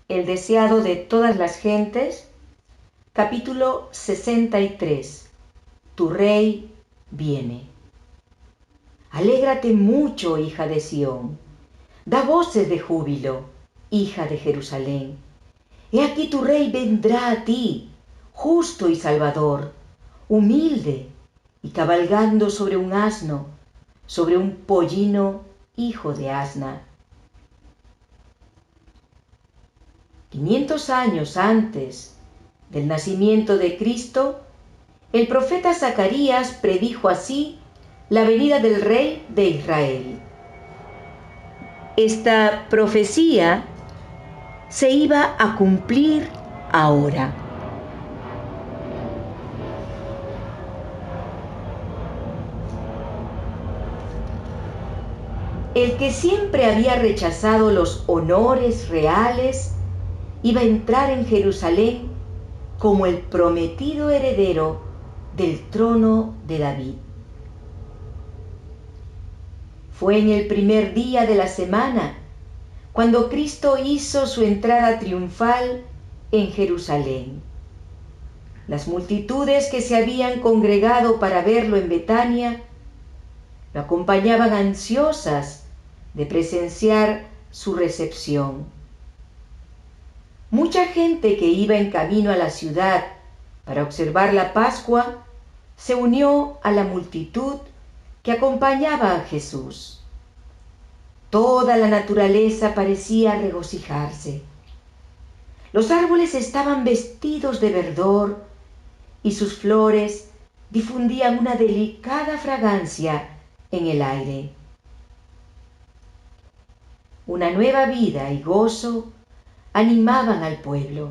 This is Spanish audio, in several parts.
el deseado de todas las gentes, capítulo 63. Tu rey viene. Alégrate mucho, hija de Sión. Da voces de júbilo, hija de Jerusalén. He aquí tu rey vendrá a ti, justo y salvador, humilde y cabalgando sobre un asno, sobre un pollino hijo de asna. 500 años antes del nacimiento de Cristo, el profeta Zacarías predijo así la venida del Rey de Israel. Esta profecía se iba a cumplir ahora. El que siempre había rechazado los honores reales iba a entrar en Jerusalén como el prometido heredero del trono de David. Fue en el primer día de la semana cuando Cristo hizo su entrada triunfal en Jerusalén. Las multitudes que se habían congregado para verlo en Betania lo acompañaban ansiosas de presenciar su recepción. Mucha gente que iba en camino a la ciudad para observar la Pascua se unió a la multitud que acompañaba a Jesús. Toda la naturaleza parecía regocijarse. Los árboles estaban vestidos de verdor y sus flores difundían una delicada fragancia en el aire. Una nueva vida y gozo animaban al pueblo.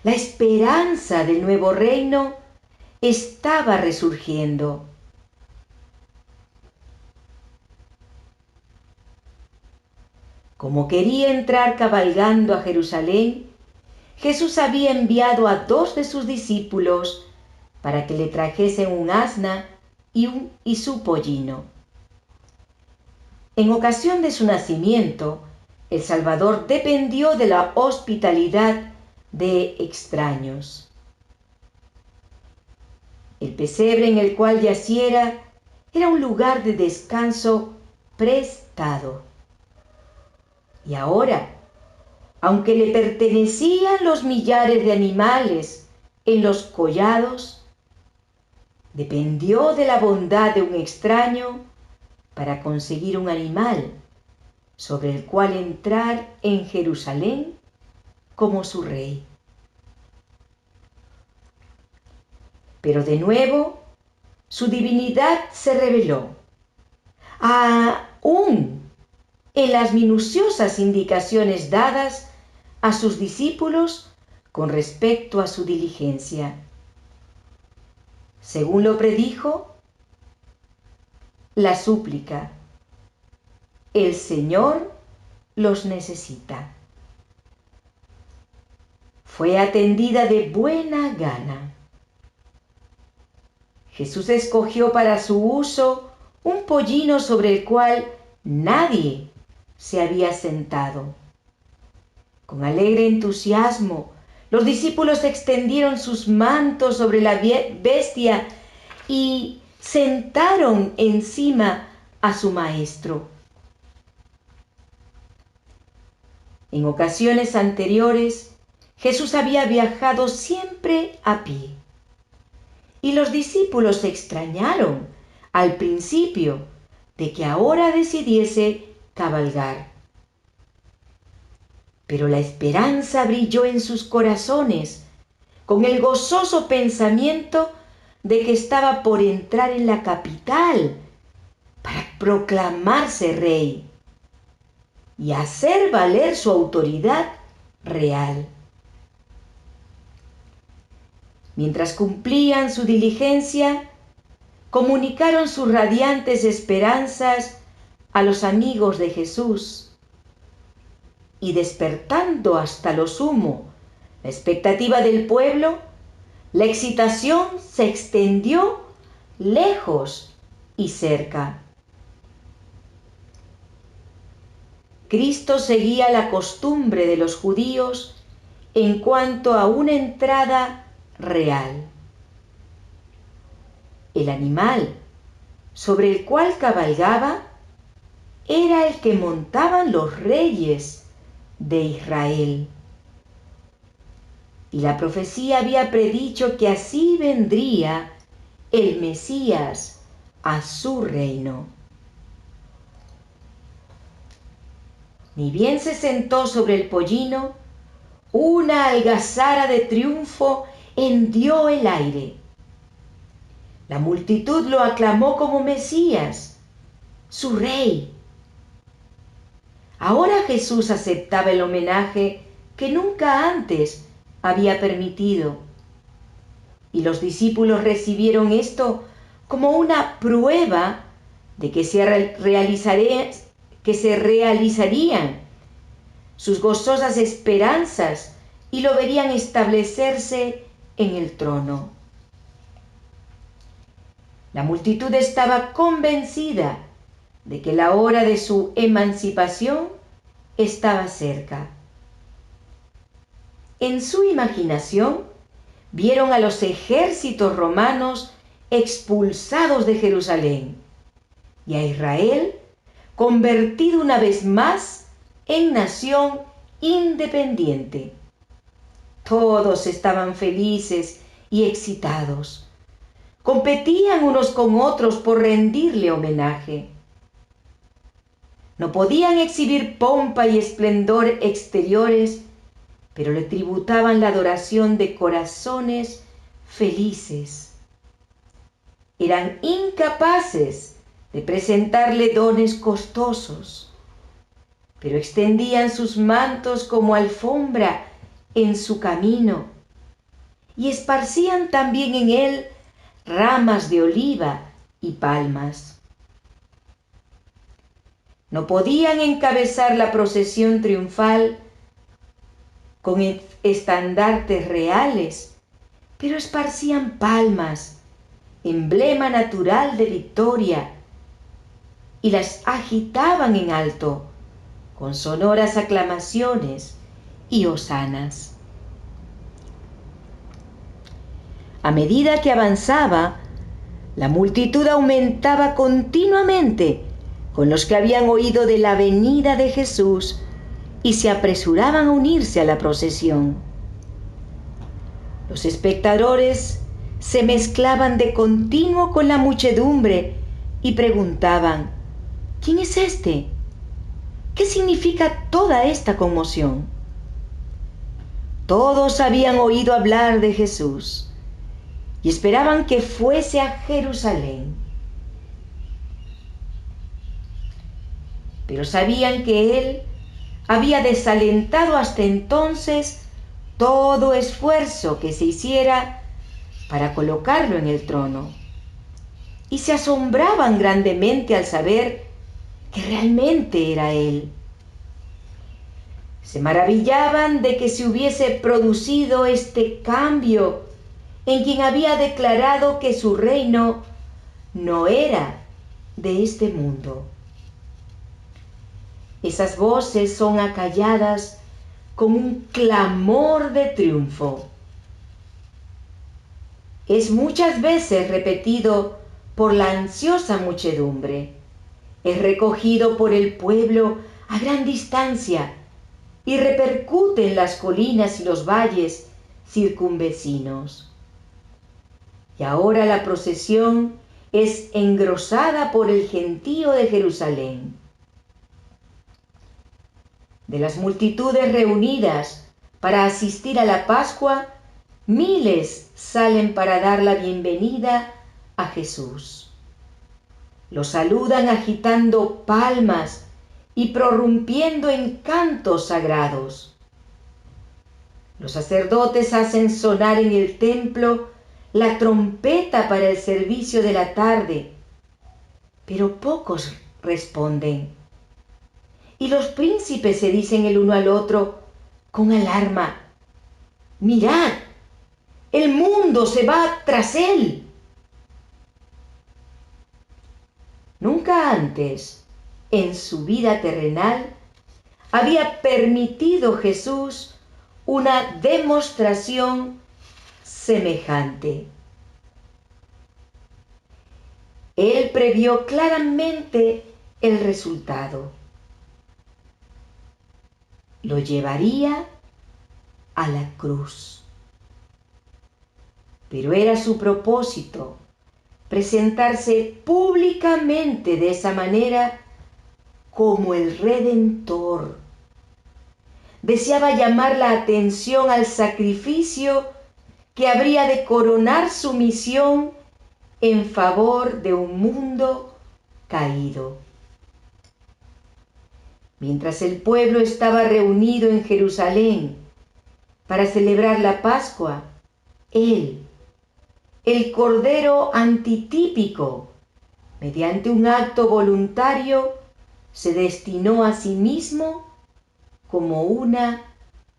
La esperanza del nuevo reino estaba resurgiendo. Como quería entrar cabalgando a Jerusalén, Jesús había enviado a 2 de sus discípulos para que le trajesen un asna y su pollino. En ocasión de su nacimiento, el Salvador dependió de la hospitalidad de extraños. El pesebre en el cual yaciera era un lugar de descanso prestado. Y ahora, aunque le pertenecían los millares de animales en los collados, dependió de la bondad de un extraño para conseguir un animal sobre el cual entrar en Jerusalén como su rey. Pero de nuevo, su divinidad se reveló, aún en las minuciosas indicaciones dadas a sus discípulos con respecto a su diligencia. Según lo predijo, la súplica: el Señor los necesita. Fue atendida de buena gana. Jesús escogió para su uso un pollino sobre el cual nadie se había sentado. Con alegre entusiasmo, los discípulos extendieron sus mantos sobre la bestia y sentaron encima a su maestro. En ocasiones anteriores, Jesús había viajado siempre a pie. Y los discípulos se extrañaron al principio de que ahora decidiese cabalgar. Pero la esperanza brilló en sus corazones con el gozoso pensamiento de que estaba por entrar en la capital para proclamarse rey y hacer valer su autoridad real. Mientras cumplían su diligencia, comunicaron sus radiantes esperanzas a los amigos de Jesús. Y despertando hasta lo sumo la expectativa del pueblo, la excitación se extendió lejos y cerca. Cristo seguía la costumbre de los judíos en cuanto a una entrada real. El animal sobre el cual cabalgaba era el que montaban los reyes de Israel. Y la profecía había predicho que así vendría el Mesías a su reino. Ni bien se sentó sobre el pollino, una algazara de triunfo hendió el aire. La multitud lo aclamó como Mesías, su rey. Ahora Jesús aceptaba el homenaje que nunca antes había permitido. Y los discípulos recibieron esto como una prueba de que se realizarían sus gozosas esperanzas y lo verían establecerse en el trono. La multitud estaba convencida de que la hora de su emancipación estaba cerca. En su imaginación vieron a los ejércitos romanos expulsados de Jerusalén y a Israel convertido una vez más en nación independiente. Todos estaban felices y excitados. Competían unos con otros por rendirle homenaje. No podían exhibir pompa y esplendor exteriores, pero le tributaban la adoración de corazones felices. Eran incapaces de presentarle dones costosos, pero extendían sus mantos como alfombra en su camino y esparcían también en él ramas de oliva y palmas. No podían encabezar la procesión triunfal con estandartes reales, pero esparcían palmas, emblema natural de victoria, y las agitaban en alto con sonoras aclamaciones y hosanas. A medida que avanzaba, la multitud aumentaba continuamente con los que habían oído de la venida de Jesús y se apresuraban a unirse a la procesión. Los espectadores se mezclaban de continuo con la muchedumbre y preguntaban: ¿quién es este? ¿Qué significa toda esta conmoción? Todos habían oído hablar de Jesús y esperaban que fuese a Jerusalén. Pero sabían que él había desalentado hasta entonces todo esfuerzo que se hiciera para colocarlo en el trono. Y se asombraban grandemente al saber que realmente era él. Se maravillaban de que se hubiese producido este cambio en quien había declarado que su reino no era de este mundo. Esas voces son acalladas con un clamor de triunfo. Es muchas veces repetido por la ansiosa muchedumbre. Es recogido por el pueblo a gran distancia y repercute en las colinas y los valles circunvecinos. Y ahora la procesión es engrosada por el gentío de Jerusalén. De las multitudes reunidas para asistir a la Pascua, miles salen para dar la bienvenida a Jesús. Lo saludan agitando palmas y prorrumpiendo en cantos sagrados. Los sacerdotes hacen sonar en el templo la trompeta para el servicio de la tarde, pero pocos responden. Y los príncipes se dicen el uno al otro con alarma: mirad, el mundo se va tras él. Nunca antes, en su vida terrenal, había permitido Jesús una demostración semejante. Él previó claramente el resultado. Lo llevaría a la cruz. Pero era su propósito presentarse públicamente de esa manera como el Redentor. Deseaba llamar la atención al sacrificio que habría de coronar su misión en favor de un mundo caído. Mientras el pueblo estaba reunido en Jerusalén para celebrar la Pascua, él, el Cordero antitípico, mediante un acto voluntario, se destinó a sí mismo como una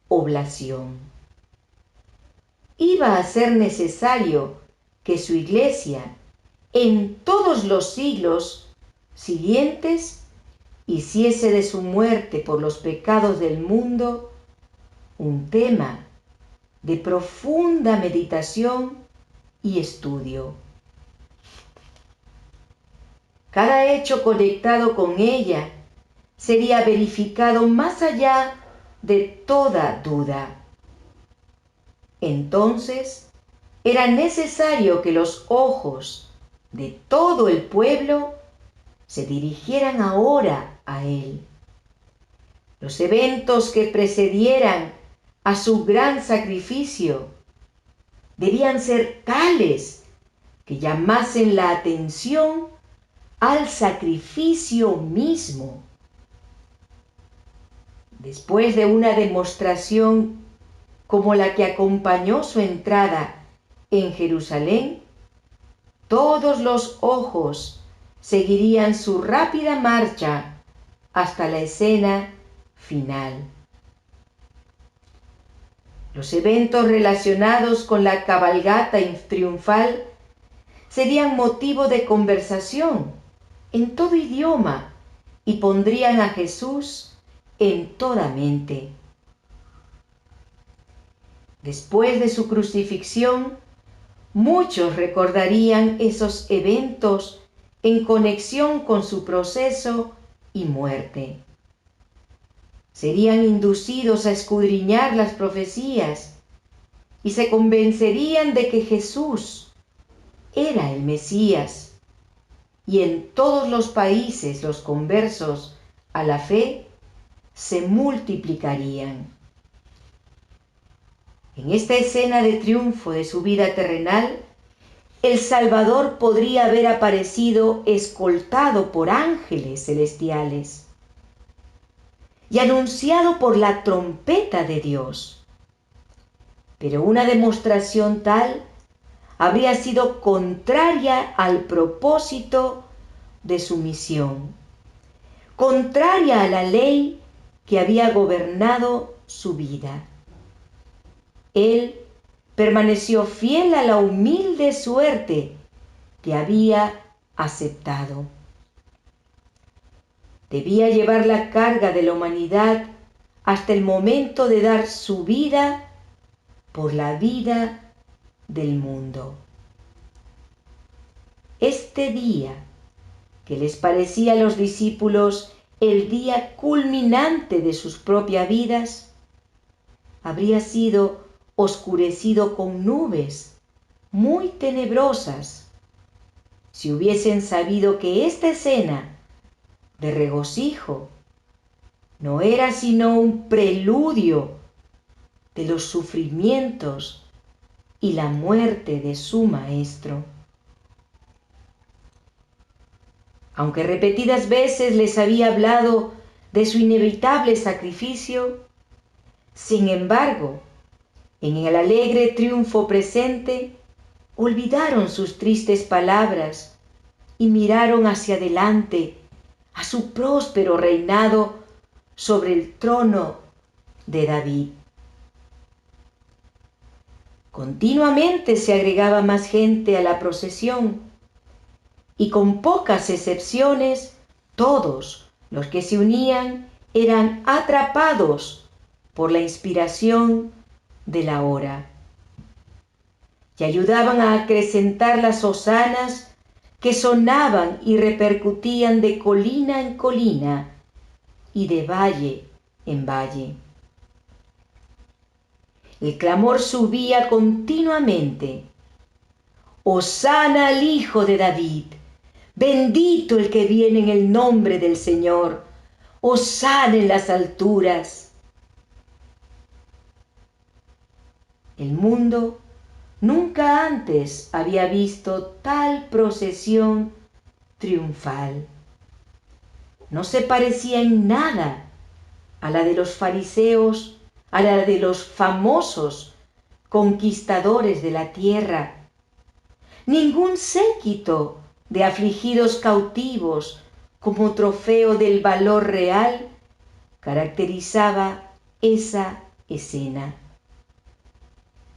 oblación. Iba a ser necesario que su iglesia, en todos los siglos siguientes, hiciese de su muerte por los pecados del mundo un tema de profunda meditación y estudio. Cada hecho conectado con ella sería verificado más allá de toda duda. Entonces, era necesario que los ojos de todo el pueblo se dirigieran ahora a él. Los eventos que precedieran a su gran sacrificio debían ser tales que llamasen la atención al sacrificio mismo. Después de una demostración como la que acompañó su entrada en Jerusalén, todos los ojos seguirían su rápida marcha hasta la escena final. Los eventos relacionados con la cabalgata triunfal serían motivo de conversación en todo idioma y pondrían a Jesús en toda mente. Después de su crucifixión, muchos recordarían esos eventos en conexión con su proceso y muerte. Serían inducidos a escudriñar las profecías y se convencerían de que Jesús era el Mesías, y en todos los países los conversos a la fe se multiplicarían. En esta escena de triunfo de su vida terrenal, el Salvador podría haber aparecido escoltado por ángeles celestiales y anunciado por la trompeta de Dios. Pero una demostración tal habría sido contraria al propósito de su misión, contraria a la ley que había gobernado su vida. Él permaneció fiel a la humilde suerte que había aceptado. Debía llevar la carga de la humanidad hasta el momento de dar su vida por la vida del mundo. Este día, que les parecía a los discípulos el día culminante de sus propias vidas, habría sido oscurecido con nubes muy tenebrosas si hubiesen sabido que esta escena de regocijo no era sino un preludio de los sufrimientos y la muerte de su Maestro. Aunque repetidas veces les había hablado de su inevitable sacrificio, sin embargo, en el alegre triunfo presente, olvidaron sus tristes palabras y miraron hacia adelante a su próspero reinado sobre el trono de David. Continuamente se agregaba más gente a la procesión y con pocas excepciones todos los que se unían eran atrapados por la inspiración de la hora y ayudaban a acrecentar las hosanas que sonaban y repercutían de colina en colina y de valle en valle. El clamor subía continuamente: Hosana al Hijo de David, bendito el que viene en el nombre del Señor, hosana en las alturas. El mundo nunca antes había visto tal procesión triunfal. No se parecía en nada a la de los fariseos, a la de los famosos conquistadores de la tierra. Ningún séquito de afligidos cautivos como trofeo del valor real caracterizaba esa escena.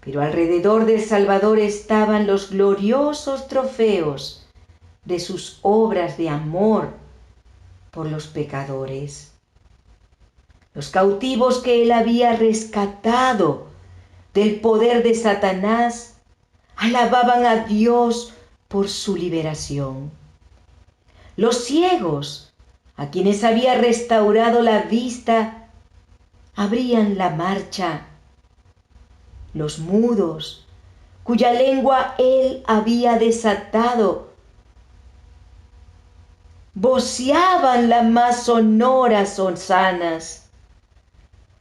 Pero alrededor del Salvador estaban los gloriosos trofeos de sus obras de amor por los pecadores. Los cautivos que él había rescatado del poder de Satanás alababan a Dios por su liberación. Los ciegos, a quienes había restaurado la vista, abrían la marcha. Los mudos, cuya lengua él había desatado, voceaban las más sonoras hosanas.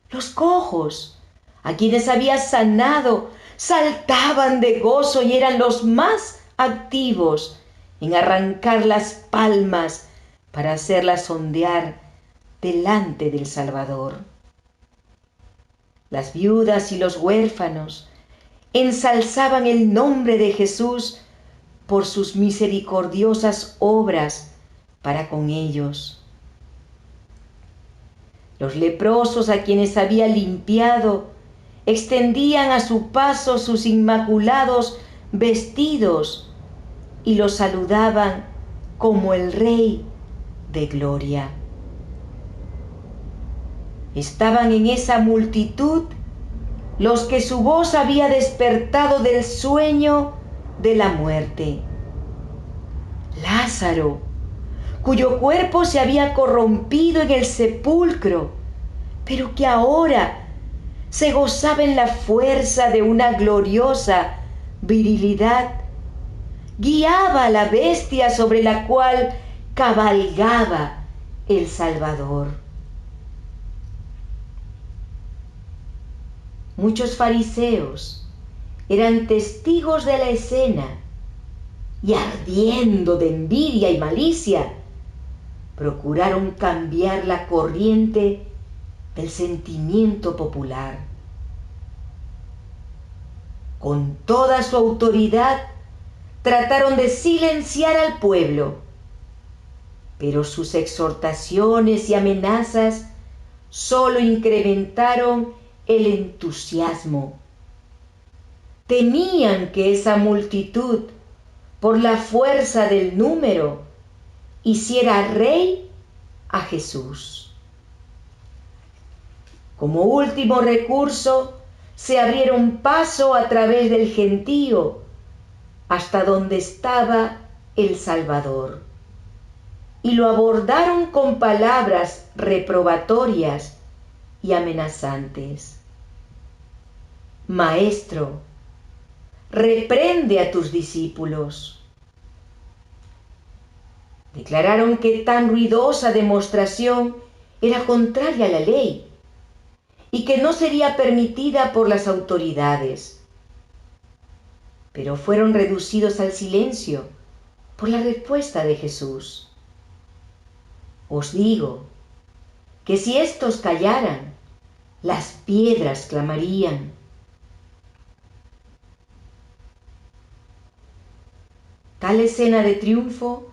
Los cojos, a quienes había sanado, saltaban de gozo y eran los más activos en arrancar las palmas para hacerlas ondear delante del Salvador. Las viudas y los huérfanos ensalzaban el nombre de Jesús por sus misericordiosas obras para con ellos. Los leprosos, a quienes había limpiado, extendían a su paso sus inmaculados vestidos y los saludaban como el Rey de gloria. Estaban en esa multitud los que su voz había despertado del sueño de la muerte. Lázaro, cuyo cuerpo se había corrompido en el sepulcro, pero que ahora se gozaba en la fuerza de una gloriosa virilidad, guiaba a la bestia sobre la cual cabalgaba el Salvador. Muchos fariseos eran testigos de la escena y, ardiendo de envidia y malicia, procuraron cambiar la corriente del sentimiento popular. Con toda su autoridad trataron de silenciar al pueblo, pero sus exhortaciones y amenazas solo incrementaron el entusiasmo. Temían que esa multitud, por la fuerza del número, hiciera rey a Jesús. Como último recurso, se abrieron paso a través del gentío hasta donde estaba el Salvador y lo abordaron con palabras reprobatorias y amenazantes. Maestro, reprende a tus discípulos. Declararon que tan ruidosa demostración era contraria a la ley y que no sería permitida por las autoridades. Pero fueron reducidos al silencio por la respuesta de Jesús. Os digo que si éstos callaran, las piedras clamarían. Tal escena de triunfo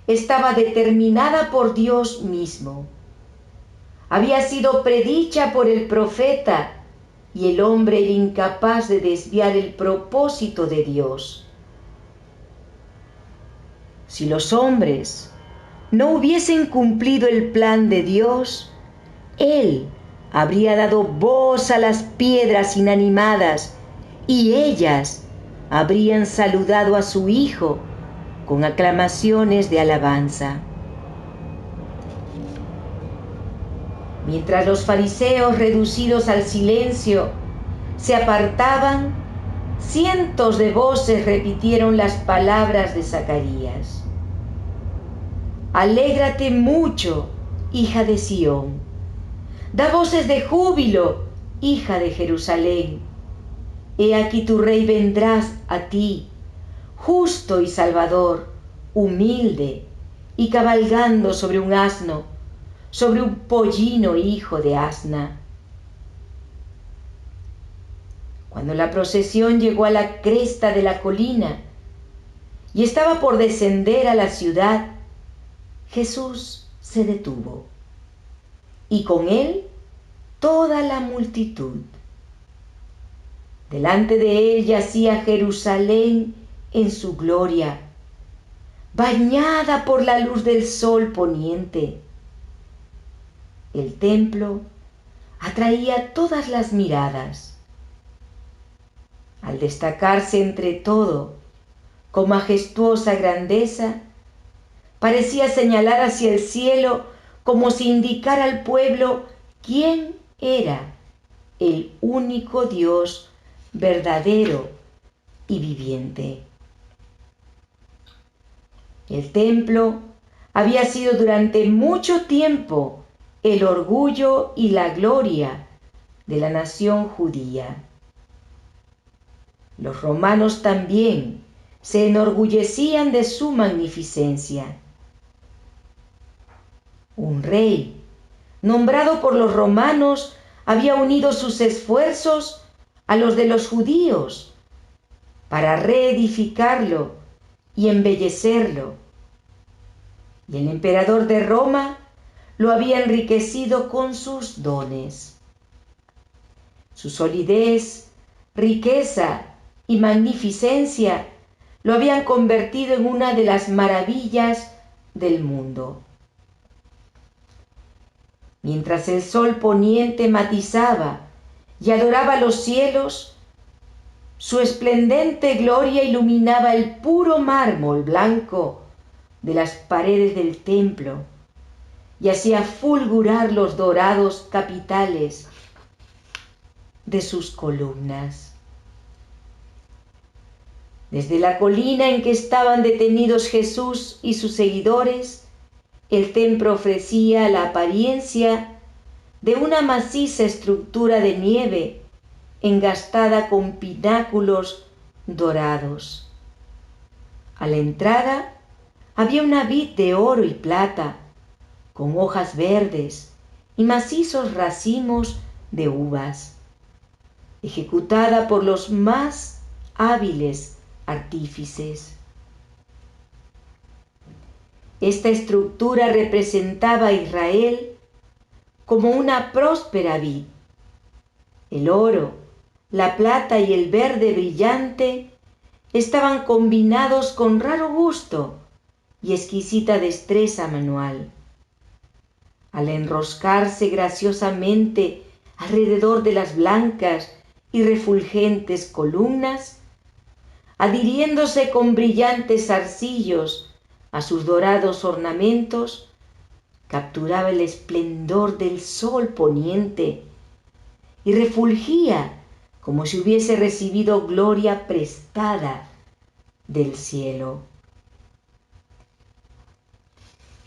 estaba determinada por Dios mismo. Había sido predicha por el profeta y el hombre era incapaz de desviar el propósito de Dios. Si los hombres no hubiesen cumplido el plan de Dios, Él habría dado voz a las piedras inanimadas y ellas habrían saludado a su Hijo con aclamaciones de alabanza. Mientras los fariseos, reducidos al silencio, se apartaban, cientos de voces repitieron las palabras de Zacarías. Alégrate mucho, hija de Sión. Da voces de júbilo, hija de Jerusalén. He aquí tu rey vendrá a ti, justo y salvador, humilde y cabalgando sobre un asno, sobre un pollino hijo de asna. Cuando la procesión llegó a la cresta de la colina y estaba por descender a la ciudad, Jesús se detuvo, y con él toda la multitud. Delante de él yacía Jerusalén en su gloria, bañada por la luz del sol poniente. El templo atraía todas las miradas. Al destacarse entre todo con majestuosa grandeza, parecía señalar hacia el cielo como si indicara al pueblo quién era el único Dios verdadero y viviente. El templo había sido durante mucho tiempo el orgullo y la gloria de la nación judía. Los romanos también se enorgullecían de su magnificencia. Un rey, nombrado por los romanos, había unido sus esfuerzos a los de los judíos para reedificarlo y embellecerlo. Y el emperador de Roma lo había enriquecido con sus dones. Su solidez, riqueza y magnificencia lo habían convertido en una de las maravillas del mundo. Mientras el sol poniente matizaba y adoraba los cielos, su esplendente gloria iluminaba el puro mármol blanco de las paredes del templo y hacía fulgurar los dorados capiteles de sus columnas. Desde la colina en que estaban detenidos Jesús y sus seguidores, el templo ofrecía la apariencia de una maciza estructura de nieve engastada con pináculos dorados. A la entrada había una vid de oro y plata, con hojas verdes y macizos racimos de uvas, ejecutada por los más hábiles artífices. Esta estructura representaba a Israel como una próspera vid. El oro, la plata y el verde brillante estaban combinados con raro gusto y exquisita destreza manual. Al enroscarse graciosamente alrededor de las blancas y refulgentes columnas, adhiriéndose con brillantes zarcillos a sus dorados ornamentos, capturaba el esplendor del sol poniente y refulgía como si hubiese recibido gloria prestada del cielo.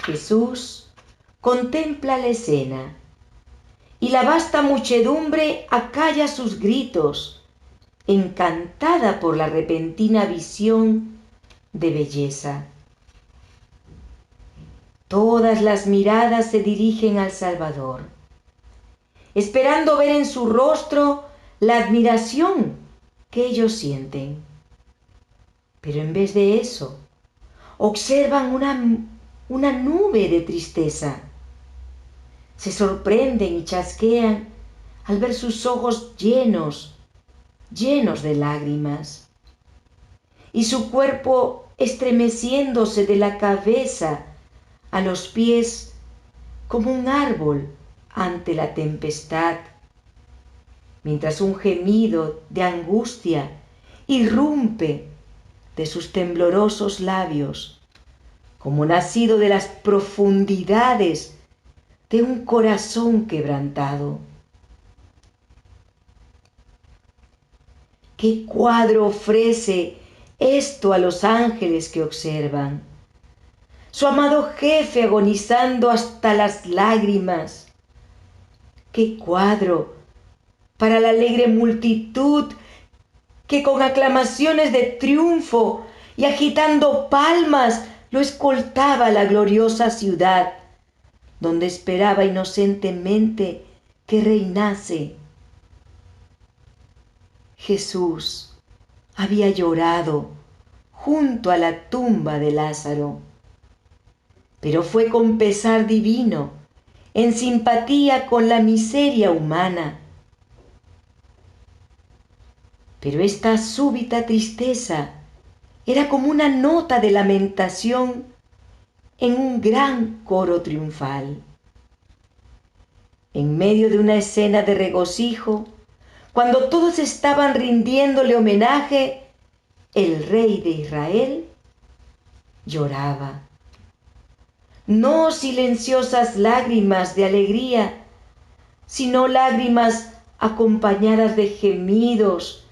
Jesús contempla la escena y la vasta muchedumbre acalla sus gritos, encantada por la repentina visión de belleza. Todas las miradas se dirigen al Salvador, esperando ver en su rostro la admiración que ellos sienten. Pero en vez de eso, observan una nube de tristeza. Se sorprenden y chasquean al ver sus ojos llenos de lágrimas, y su cuerpo estremeciéndose de la cabeza a los pies como un árbol ante la tempestad, mientras un gemido de angustia irrumpe de sus temblorosos labios, como nacido de las profundidades de un corazón quebrantado. ¿Qué cuadro ofrece esto a los ángeles que observan? Su amado jefe agonizando hasta las lágrimas. ¡Qué cuadro para la alegre multitud que con aclamaciones de triunfo y agitando palmas lo escoltaba a la gloriosa ciudad, donde esperaba inocentemente que reinase! Jesús había llorado junto a la tumba de Lázaro, pero fue con pesar divino, en simpatía con la miseria humana. Pero esta súbita tristeza era como una nota de lamentación en un gran coro triunfal. En medio de una escena de regocijo, cuando todos estaban rindiéndole homenaje, el rey de Israel lloraba. No silenciosas lágrimas de alegría, sino lágrimas acompañadas de gemidos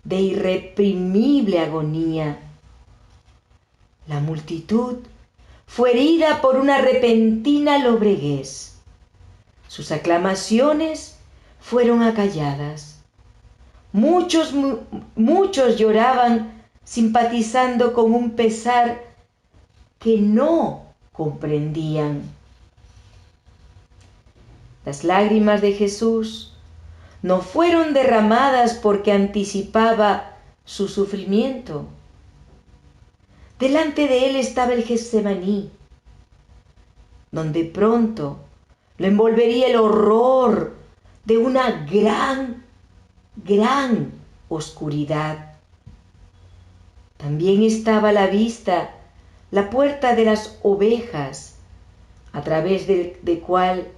de irreprimible agonía. La multitud fue herida por una repentina lobreguez. Sus aclamaciones fueron acalladas. Muchos lloraban simpatizando con un pesar que no comprendían. Las lágrimas de Jesús no fueron derramadas porque anticipaba su sufrimiento. Delante de él estaba el Getsemaní, donde pronto lo envolvería el horror de una gran oscuridad. También estaba a la vista la puerta de las ovejas, a través de cual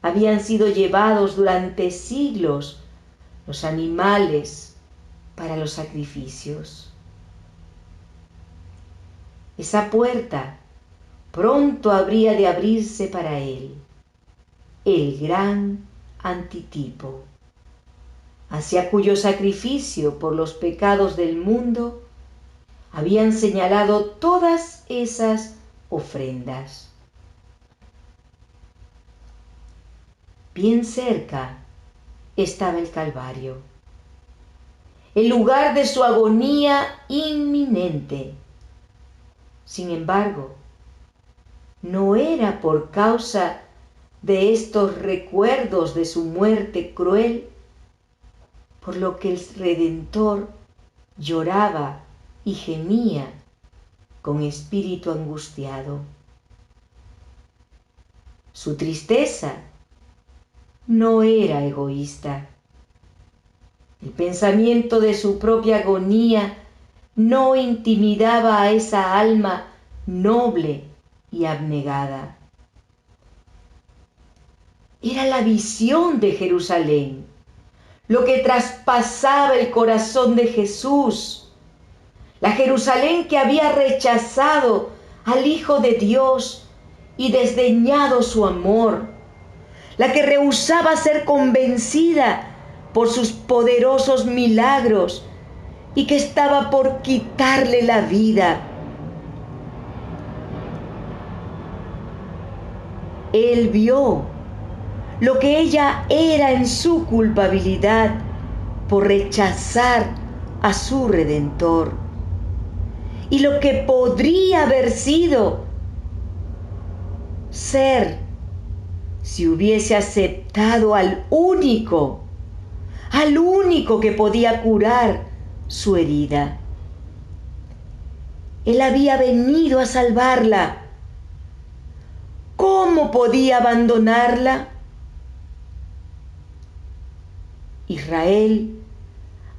habían sido llevados durante siglos los animales para los sacrificios. Esa puerta pronto habría de abrirse para él, el gran antitipo, hacia cuyo sacrificio por los pecados del mundo habían señalado todas esas ofrendas. Bien cerca estaba el Calvario, el lugar de su agonía inminente. Sin embargo, no era por causa de estos recuerdos de su muerte cruel por lo que el Redentor lloraba y gemía con espíritu angustiado. Su tristeza no era egoísta. El pensamiento de su propia agonía no intimidaba a esa alma noble y abnegada. Era la visión de Jerusalén lo que traspasaba el corazón de Jesús. La Jerusalén que había rechazado al Hijo de Dios y desdeñado su amor. La que rehusaba ser convencida por sus poderosos milagros y que estaba por quitarle la vida. Él vio lo que ella era en su culpabilidad por rechazar a su Redentor y lo que podría haber sido ser si hubiese aceptado al único que podía curar su herida. Él había venido a salvarla. ¿Cómo podía abandonarla? Israel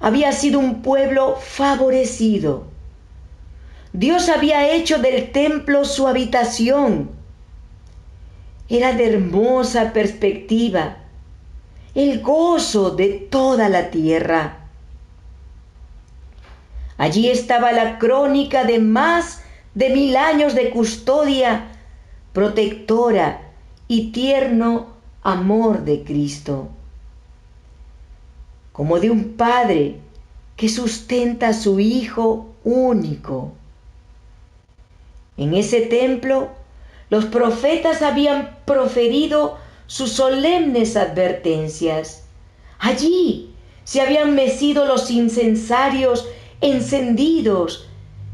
había sido un pueblo favorecido. Dios había hecho del templo su habitación. era de hermosa perspectiva, el gozo de toda la tierra. Allí estaba la crónica de más de 1000 años de custodia protectora y tierno amor de Cristo, como de un padre que sustenta a su Hijo único. En ese templo, los profetas habían proferido sus solemnes advertencias. Allí se habían mecido los incensarios encendidos,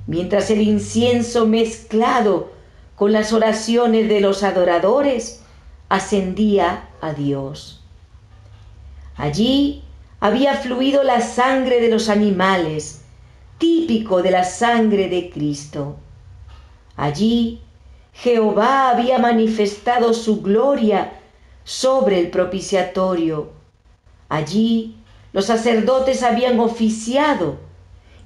mientras el incienso mezclado con las oraciones de los adoradores ascendía a Dios. Allí había fluido la sangre de los animales, típico de la sangre de Cristo. Allí Jehová había manifestado su gloria sobre el propiciatorio. Allí los sacerdotes habían oficiado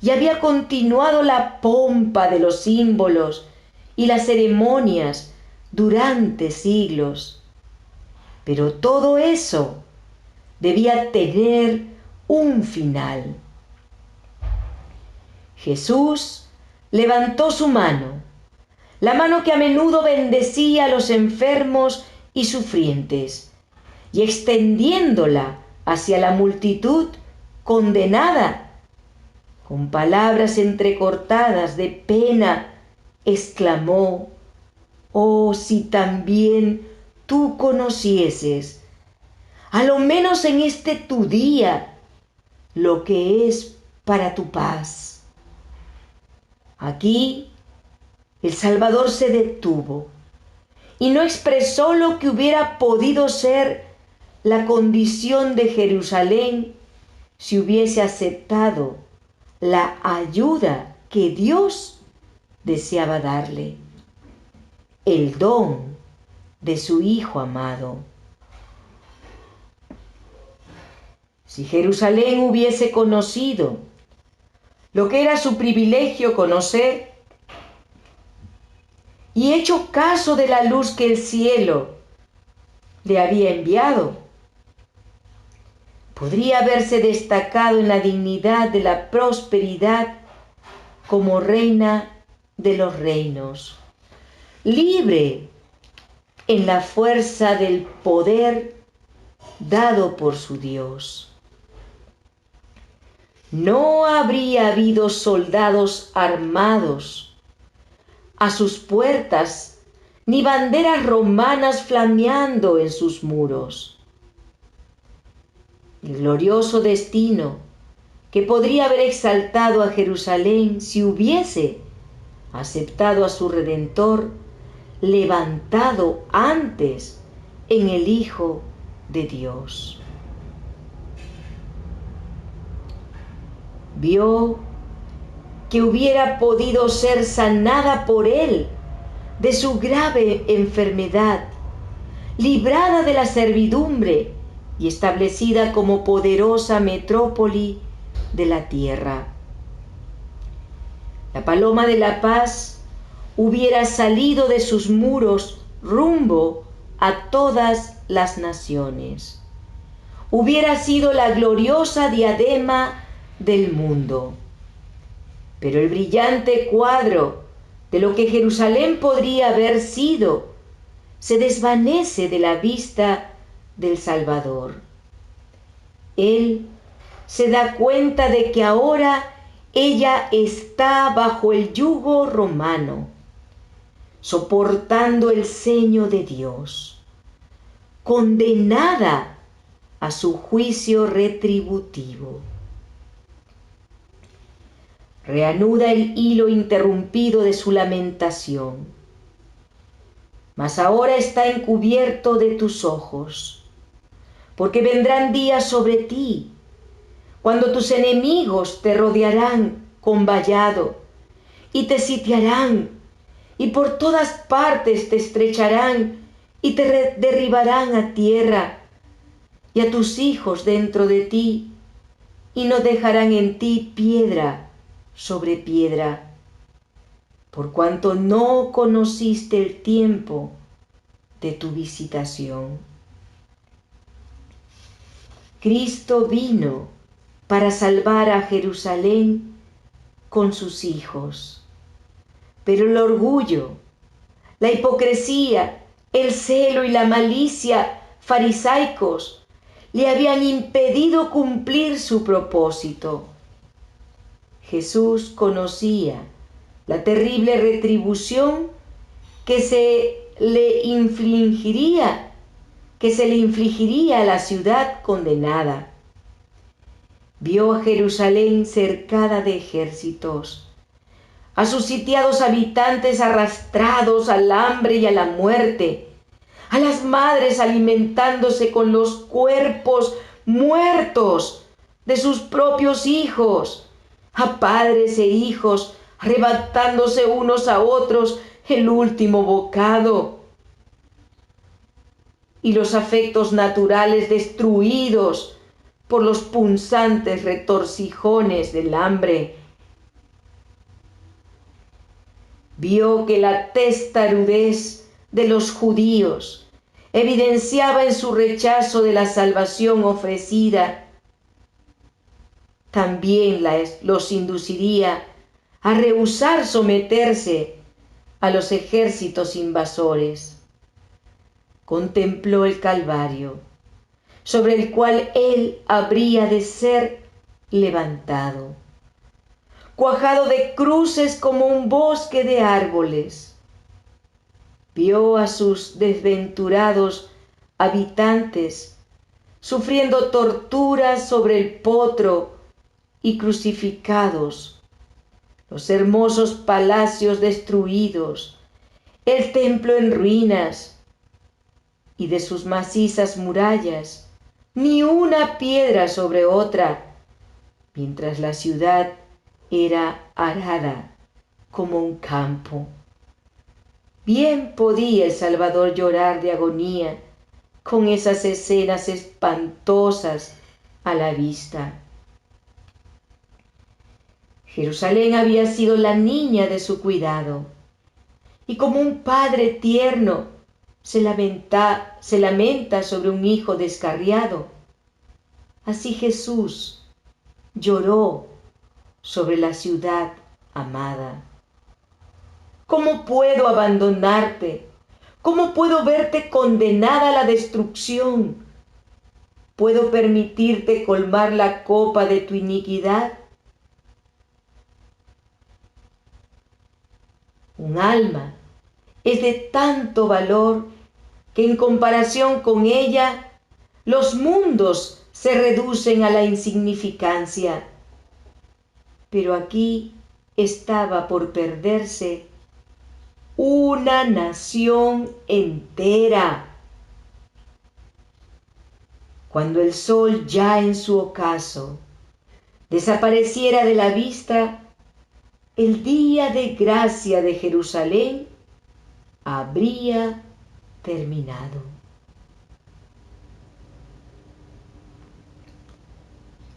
y había continuado la pompa de los símbolos y las ceremonias durante siglos. Pero todo eso debía tener un final. Jesús levantó su mano, la mano que a menudo bendecía a los enfermos y sufrientes, y extendiéndola hacia la multitud condenada, con palabras entrecortadas de pena, exclamó: «Oh, si también tú conocieses, a lo menos en este tu día, lo que es para tu paz». Aquí el Salvador se detuvo y no expresó lo que hubiera podido ser la condición de Jerusalén si hubiese aceptado la ayuda que Dios deseaba darle, el don de su Hijo amado. Si Jerusalén hubiese conocido lo que era su privilegio conocer y hecho caso de la luz que el cielo le había enviado, podría haberse destacado en la dignidad de la prosperidad como reina de los reinos, libre en la fuerza del poder dado por su Dios. No habría habido soldados armados a sus puertas, ni banderas romanas flameando en sus muros. El glorioso destino que podría haber exaltado a Jerusalén si hubiese aceptado a su Redentor, levantado antes en el Hijo de Dios. Vio que hubiera podido ser sanada por él de su grave enfermedad, librada de la servidumbre y establecida como poderosa metrópoli de la tierra. La paloma de la paz hubiera salido de sus muros rumbo a todas las naciones. Hubiera sido la gloriosa diadema del mundo. Pero el brillante cuadro de lo que Jerusalén podría haber sido se desvanece de la vista del Salvador. Él se da cuenta de que ahora ella está bajo el yugo romano, soportando el ceño de Dios, condenada a su juicio retributivo. Reanuda el hilo interrumpido de su lamentación. Mas ahora está encubierto de tus ojos, porque vendrán días sobre ti, cuando tus enemigos te rodearán con vallado, y te sitiarán, y por todas partes te estrecharán, y te derribarán a tierra, y a tus hijos dentro de ti, y no dejarán en ti piedra sobre piedra, por cuanto no conociste el tiempo de tu visitación. Cristo vino para salvar a Jerusalén con sus hijos, pero el orgullo, la hipocresía, el celo y la malicia farisaicos le habían impedido cumplir su propósito. Jesús conocía la terrible retribución que se le infligiría a la ciudad condenada. Vio a Jerusalén cercada de ejércitos, a sus sitiados habitantes arrastrados al hambre y a la muerte, a las madres alimentándose con los cuerpos muertos de sus propios hijos, a padres e hijos arrebatándose unos a otros el último bocado, y los afectos naturales destruidos por los punzantes retorcijones del hambre. Vio que la testarudez de los judíos evidenciaba en su rechazo de la salvación ofrecida. También los induciría a rehusar someterse a los ejércitos invasores. Contempló el Calvario, sobre el cual él habría de ser levantado, cuajado de cruces como un bosque de árboles. Vio a sus desventurados habitantes sufriendo torturas sobre el potro y crucificados, los hermosos palacios destruidos, el templo en ruinas, y de sus macizas murallas ni una piedra sobre otra, mientras la ciudad era arada como un campo. Bien podía el Salvador llorar de agonía con esas escenas espantosas a la vista. Jerusalén había sido la niña de su cuidado, y como un padre tierno se lamenta sobre un hijo descarriado, así Jesús lloró sobre la ciudad amada. ¿Cómo puedo abandonarte? ¿Cómo puedo verte condenada a la destrucción? ¿Puedo permitirte colmar la copa de tu iniquidad? Un alma es de tanto valor que en comparación con ella los mundos se reducen a la insignificancia. Pero aquí estaba por perderse una nación entera. Cuando el sol ya en su ocaso desapareciera de la vista, el día de gracia de Jerusalén habría terminado.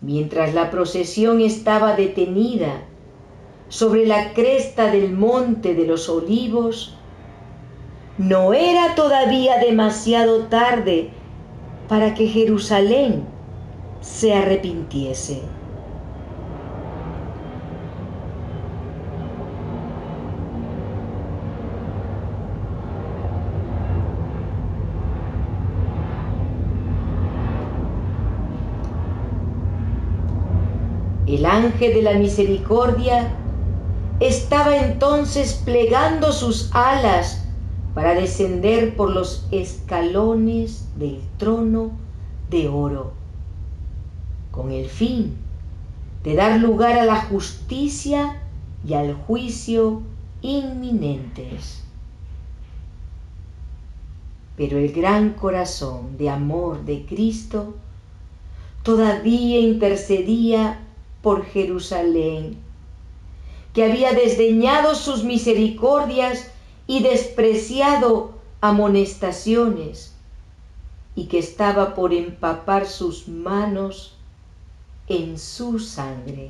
Mientras la procesión estaba detenida sobre la cresta del Monte de los Olivos, no era todavía demasiado tarde para que Jerusalén se arrepintiese. El ángel de la misericordia estaba entonces plegando sus alas para descender por los escalones del trono de oro, con el fin de dar lugar a la justicia y al juicio inminentes. Pero el gran corazón de amor de Cristo todavía intercedía por Jerusalén, que había desdeñado sus misericordias y despreciado amonestaciones, y que estaba por empapar sus manos en su sangre.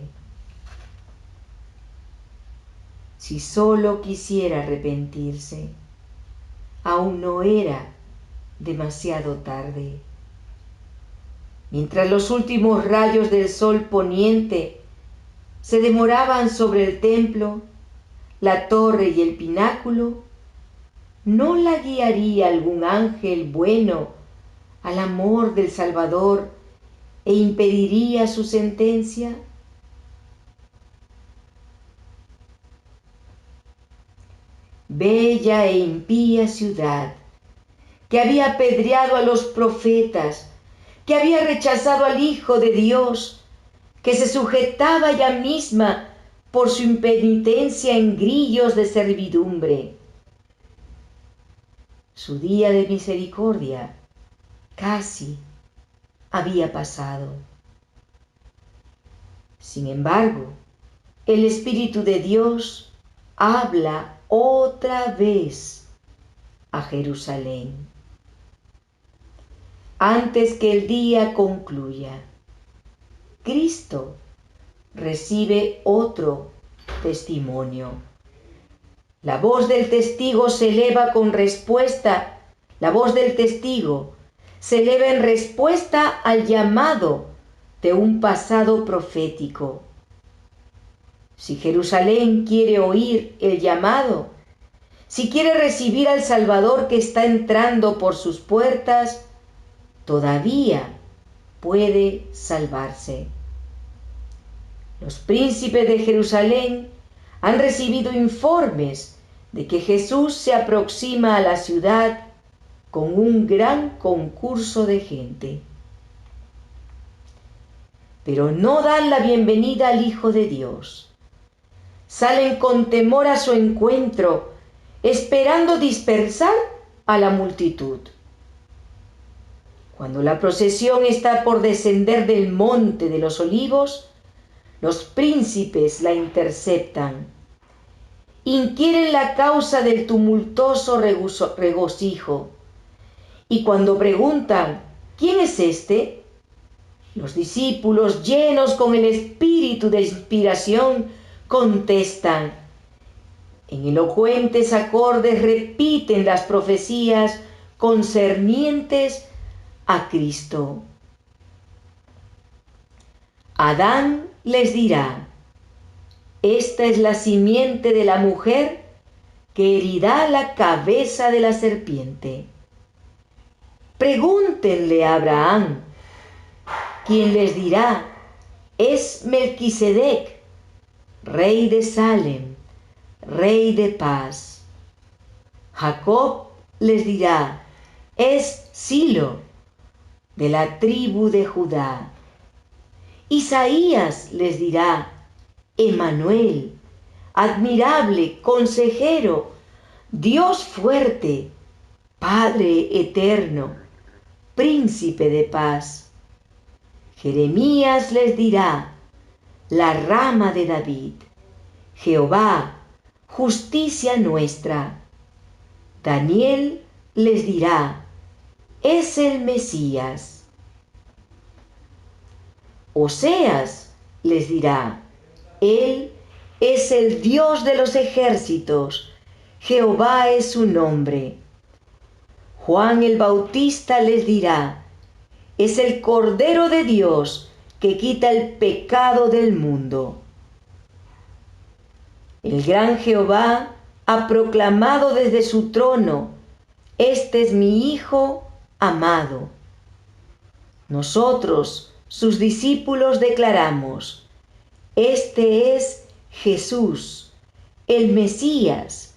Si solo quisiera arrepentirse, aún no era demasiado tarde. Mientras los últimos rayos del sol poniente se demoraban sobre el templo, la torre y el pináculo, ¿no la guiaría algún ángel bueno al amor del Salvador e impediría su sentencia? Bella e impía ciudad, que había apedreado a los profetas, que había rechazado al Hijo de Dios, que se sujetaba ella misma por su impenitencia en grillos de servidumbre. Su día de misericordia casi había pasado. Sin embargo, el Espíritu de Dios habla otra vez a Jerusalén. Antes que el día concluya, Cristo recibe otro testimonio. La voz del testigo se eleva con respuesta. La voz del testigo se eleva en respuesta al llamado de un pasado profético. Si Jerusalén quiere oír el llamado, si quiere recibir al Salvador que está entrando por sus puertas, todavía puede salvarse. Los príncipes de Jerusalén han recibido informes de que Jesús se aproxima a la ciudad con un gran concurso de gente. Pero no dan la bienvenida al Hijo de Dios. Salen con temor a su encuentro, esperando dispersar a la multitud. Cuando la procesión está por descender del monte de los olivos, los príncipes la interceptan. Inquieren la causa del tumultuoso regocijo. Y cuando preguntan, ¿quién es este?, los discípulos, llenos con el espíritu de inspiración, contestan. En elocuentes acordes repiten las profecías concernientes a Cristo. Adán les dirá: esta es la simiente de la mujer que herirá la cabeza de la serpiente. Pregúntenle a Abraham, quien les dirá: es Melquisedec, rey de Salem, rey de paz. Jacob les dirá: es Silo, de la tribu de Judá. Isaías les dirá: Emmanuel, admirable, consejero, Dios fuerte, Padre eterno, príncipe de paz. Jeremías les dirá: la rama de David, Jehová, justicia nuestra. Daniel les dirá: es el Mesías. Oseas les dirá: él es el Dios de los ejércitos, Jehová es su nombre. Juan el Bautista les dirá: es el Cordero de Dios que quita el pecado del mundo. El gran Jehová ha proclamado desde su trono: este es mi Hijo amado. Nosotros, sus discípulos, declaramos: este es Jesús, el Mesías,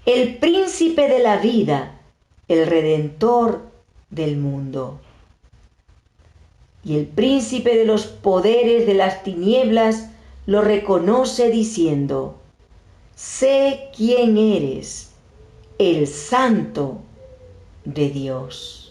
el príncipe de la vida, el Redentor del mundo. Y el príncipe de los poderes de las tinieblas lo reconoce diciendo: sé quién eres, el Santo de Dios.